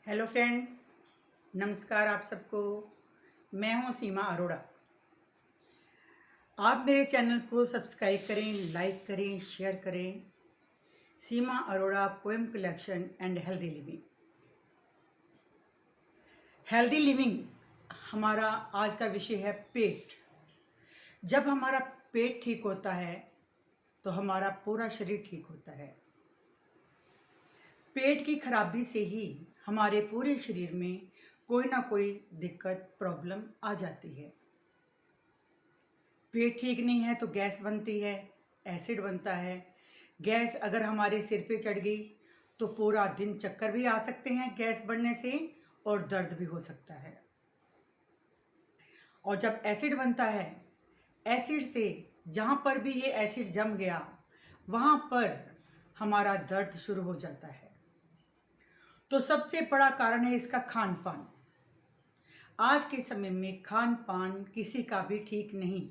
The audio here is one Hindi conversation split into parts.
हेलो फ्रेंड्स, नमस्कार आप सबको। मैं हूं सीमा अरोड़ा। आप मेरे चैनल को सब्सक्राइब करें, लाइक करें, शेयर करें। Seema Arora poem collection and healthy living. Healthy living हमारा आज का विषय है पेट। जब हमारा पेट ठीक होता है तो हमारा पूरा शरीर ठीक होता है। पेट की खराबी से ही हमारे पूरे शरीर में कोई ना कोई दिक्कत, प्रॉब्लम आ जाती है। पेट ठीक नहीं है तो गैस बनती है, एसिड बनता है। गैस अगर हमारे सिर पे चढ़ गई तो पूरा दिन चक्कर भी आ सकते हैं गैस बढ़ने से, और दर्द भी हो सकता है। और जब एसिड बनता है, एसिड से जहाँ पर भी ये एसिड जम गया वहाँ पर हमारा दर्द शुरू हो जाता है। तो सबसे बड़ा कारण है इसका खान पान। आज के समय में खान पान किसी का भी ठीक नहीं।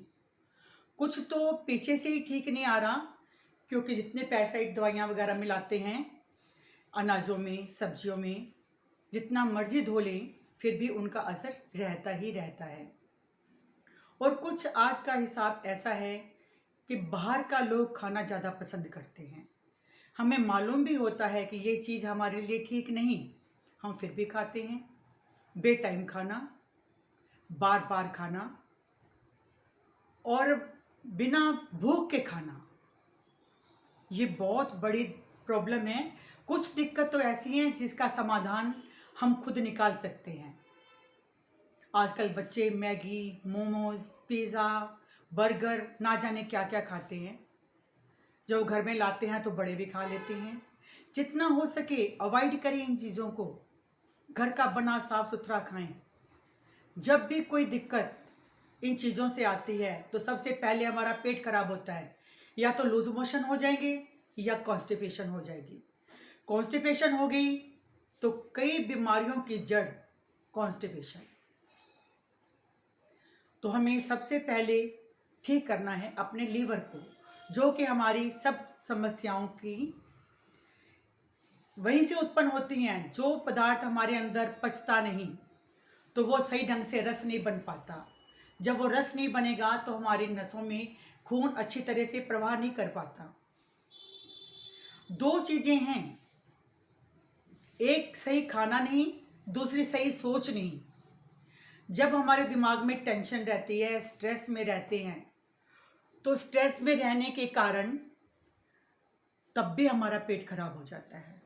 कुछ तो पीछे से ही ठीक नहीं आ रहा, क्योंकि जितने पेस्टिसाइड दवाइयाँ वगैरह मिलाते हैं अनाजों में, सब्जियों में, जितना मर्जी धो लें फिर भी उनका असर रहता ही रहता है। और कुछ आज का हिसाब ऐसा है कि बाहर का लोग खाना ज़्यादा पसंद करते हैं। हमें मालूम भी होता है कि ये चीज़ हमारे लिए ठीक नहीं, हम फिर भी खाते हैं। बेटाइम खाना, बार बार खाना और बिना भूख के खाना, ये बहुत बड़ी प्रॉब्लम है। कुछ दिक्कत तो ऐसी हैं जिसका समाधान हम खुद निकाल सकते हैं। आजकल बच्चे मैगी, मोमोज, पिज़्ज़ा, बर्गर ना जाने क्या क्या खाते हैं। जो घर में लाते हैं तो बड़े भी खा लेते हैं। जितना हो सके अवॉइड करें इन चीज़ों को। घर का बना साफ सुथरा खाएं। जब भी कोई दिक्कत इन चीज़ों से आती है तो सबसे पहले हमारा पेट खराब होता है। या तो लूज मोशन हो जाएंगे या कॉन्स्टिपेशन हो जाएगी। कॉन्स्टिपेशन हो गई तो कई बीमारियों की जड़ कॉन्स्टिपेशन। तो हमें सबसे पहले ठीक करना है अपने लीवर को, जो कि हमारी सब समस्याओं की वहीं से उत्पन्न होती हैं। जो पदार्थ हमारे अंदर पचता नहीं तो वो सही ढंग से रस नहीं बन पाता। जब वो रस नहीं बनेगा तो हमारी नसों में खून अच्छी तरह से प्रवाह नहीं कर पाता। दो चीजें हैं, एक सही खाना नहीं, दूसरी सही सोच नहीं। जब हमारे दिमाग में टेंशन रहती है, स्ट्रेस में रहते हैं, तो स्ट्रेस में रहने के कारण तब भी हमारा पेट खराब हो जाता है।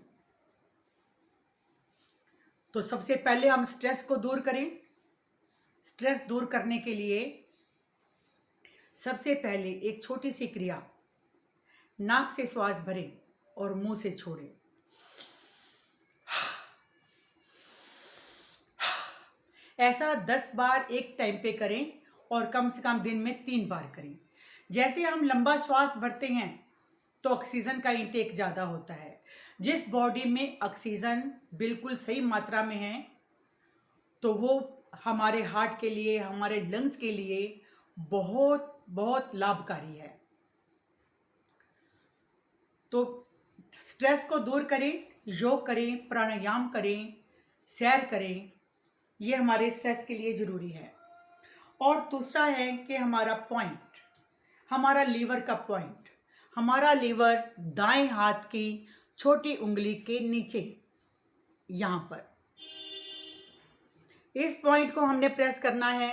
तो सबसे पहले हम स्ट्रेस को दूर करें। स्ट्रेस दूर करने के लिए सबसे पहले एक छोटी सी क्रिया, नाक से श्वास भरें और मुंह से छोड़ें। ऐसा 10 बार एक टाइम पे करें और कम से कम दिन में 3 बार करें। जैसे हम लंबा श्वास भरते हैं तो ऑक्सीजन का इंटेक ज़्यादा होता है। जिस बॉडी में ऑक्सीजन बिल्कुल सही मात्रा में है तो वो हमारे हार्ट के लिए, हमारे लंग्स के लिए बहुत बहुत लाभकारी है। तो स्ट्रेस को दूर करें, योग करें, प्राणायाम करें, सैर करें, ये हमारे स्ट्रेस के लिए ज़रूरी है। और दूसरा है कि हमारा पॉइंट, हमारा लीवर का पॉइंट, हमारा लीवर दाएं हाथ की छोटी उंगली के नीचे, यहाँ पर इस पॉइंट को हमने प्रेस करना है,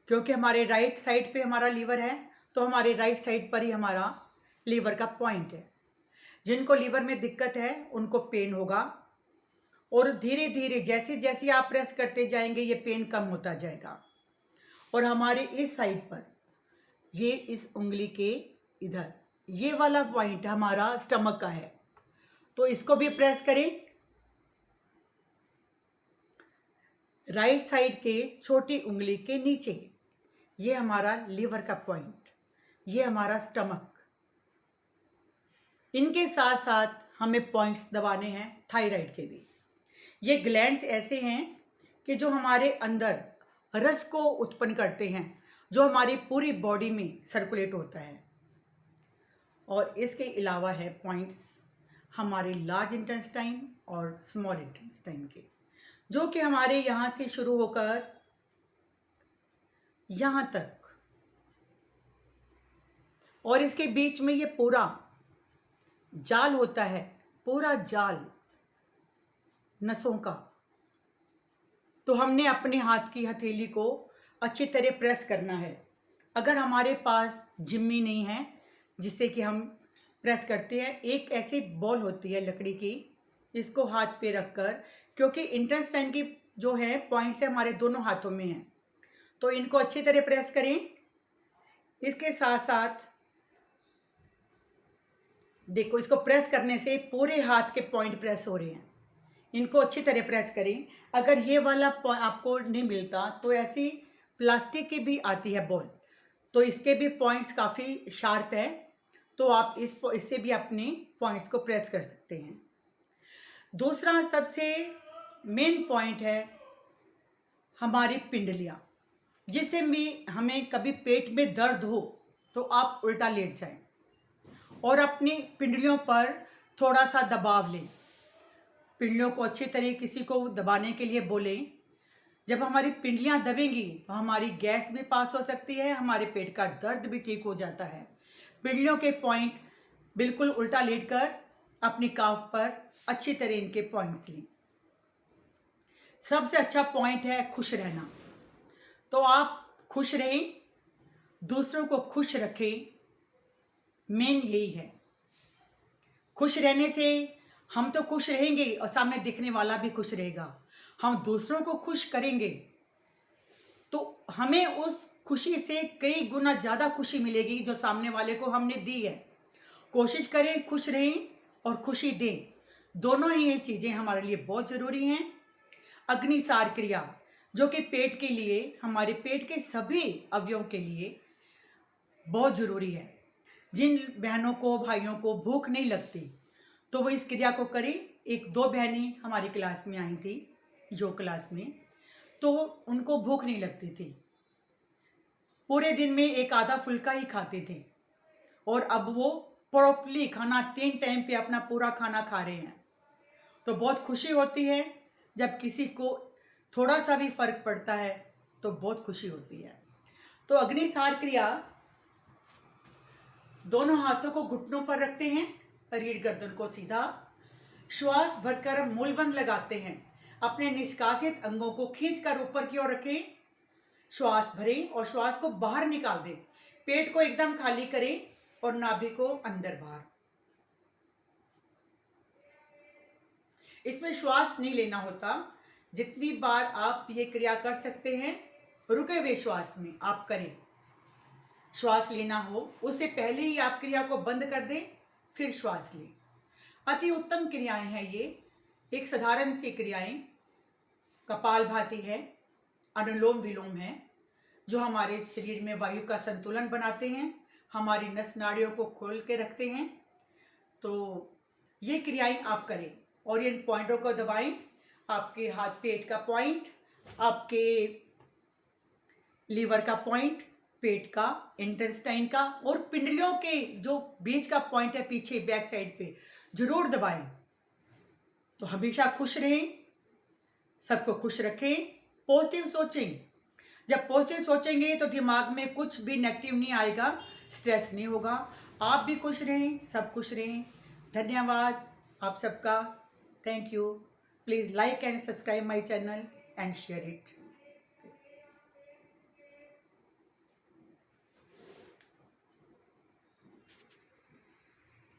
क्योंकि हमारे राइट साइड पे हमारा लीवर है तो हमारे राइट साइड पर ही हमारा लीवर का पॉइंट है। जिनको लीवर में दिक्कत है उनको पेन होगा, और धीरे धीरे जैसे जैसे आप प्रेस करते जाएंगे ये पेन कम होता जाएगा। और हमारे इस साइड पर, ये इस उंगली के इधर, ये वाला पॉइंट हमारा स्टमक का है, तो इसको भी प्रेस करें। राइट साइड के छोटी उंगली के नीचे ये हमारा लीवर का पॉइंट, ये हमारा स्टमक। इनके साथ साथ हमें पॉइंट्स दबाने हैं थायराइड के भी। ये ग्लैंड्स ऐसे हैं कि जो हमारे अंदर रस को उत्पन्न करते हैं, जो हमारी पूरी बॉडी में सर्कुलेट होता है। और इसके अलावा है पॉइंट्स हमारे लार्ज इंटेस्टाइन और स्मॉल इंटेस्टाइन के, जो कि हमारे यहाँ से शुरू होकर यहाँ तक, और इसके बीच में ये पूरा जाल होता है, पूरा जाल नसों का। तो हमने अपने हाथ की हथेली को अच्छी तरह प्रेस करना है। अगर हमारे पास जिम्मी नहीं है जिससे कि हम प्रेस करते हैं, एक ऐसी बॉल होती है लकड़ी की, इसको हाथ पे रखकर, क्योंकि इंटेस्टाइन की जो है पॉइंट्स है हमारे दोनों हाथों में हैं, तो इनको अच्छी तरह प्रेस करें। इसके साथ साथ देखो, इसको प्रेस करने से पूरे हाथ के पॉइंट प्रेस हो रहे हैं। इनको अच्छी तरह प्रेस करें। अगर ये वाला आपको नहीं मिलता तो ऐसी प्लास्टिक की भी आती है बॉल, तो इसके भी पॉइंट्स काफ़ी शार्प है, तो आप इससे भी अपने पॉइंट्स को प्रेस कर सकते हैं। दूसरा सबसे मेन पॉइंट है हमारी पिंडलियाँ, जिससे भी हमें कभी पेट में दर्द हो तो आप उल्टा लेट जाएं और अपनी पिंडलियों पर थोड़ा सा दबाव लें। पिंडलियों को अच्छी तरह किसी को दबाने के लिए बोलें। जब हमारी पिंडलियाँ दबेंगी तो हमारी गैस भी पास हो सकती है, हमारे पेट का दर्द भी ठीक हो जाता है। पिंडलियों के पॉइंट बिल्कुल उल्टा लेटकर अपनी काफ पर अच्छी तरह इनके पॉइंट्स लें। सबसे अच्छा पॉइंट है खुश रहना। तो आप खुश रहें, दूसरों को खुश रखें, मेन यही है। खुश रहने से हम तो खुश रहेंगे और सामने दिखने वाला भी खुश रहेगा। हम दूसरों को खुश करेंगे तो हमें उस खुशी से कई गुना ज़्यादा खुशी मिलेगी जो सामने वाले को हमने दी है। कोशिश करें खुश रहें और खुशी दें, दोनों ही ये चीज़ें हमारे लिए बहुत ज़रूरी हैं। अग्निसार क्रिया, जो कि पेट के लिए, हमारे पेट के सभी अवयवों के लिए बहुत ज़रूरी है। जिन बहनों को भाइयों को भूख नहीं लगती तो वो इस क्रिया को करें। एक दो बहनें हमारी क्लास में आई थी, योग क्लास में, तो उनको भूख नहीं लगती थी, पूरे दिन में एक आधा फुल्का ही खाते थे, और अब वो प्रॉपरली खाना 3 टाइम पे अपना पूरा खाना खा रहे हैं। तो बहुत खुशी होती है जब किसी को थोड़ा सा भी फर्क पड़ता है, तो बहुत खुशी होती है। तो अग्निसार क्रिया, दोनों हाथों को घुटनों पर रखते हैं, रीढ़ गर्दन को सीधा, श्वास भरकर मूलबंद लगाते हैं, अपने निष्कासित अंगों को खींचकर ऊपर की ओर रखें, श्वास भरें और श्वास को बाहर निकाल दें। पेट को एकदम खाली करें और नाभि को अंदर बाहर। इसमें श्वास नहीं लेना होता। जितनी बार आप ये क्रिया कर सकते हैं रुके हुए श्वास में आप करें। श्वास लेना हो उससे पहले ही आप क्रिया को बंद कर दें, फिर श्वास लें। अति उत्तम क्रियाएं हैं ये। एक साधारण सी क्रियाएं कपालभाति है, अनुलोम विलोम है, जो हमारे शरीर में वायु का संतुलन बनाते हैं, हमारी नस नाड़ियों को खोल के रखते हैं। तो ये क्रियाएं आप करें और इन पॉइंटों को दबाएं। आपके हाथ पेट का पॉइंट, आपके लीवर का पॉइंट, पेट का, इंटेस्टाइन का, और पिंडलियों के जो बीच का पॉइंट है पीछे बैक साइड पे, जरूर दबाएं। तो हमेशा खुश रहें, सबको खुश रखें, पॉजिटिव सोचें। जब पॉजिटिव सोचेंगे तो दिमाग में कुछ भी नेगेटिव नहीं आएगा, स्ट्रेस नहीं होगा। आप भी खुश रहें, सब खुश रहें। धन्यवाद आप सबका, thank you. Please like and subscribe my channel and share it.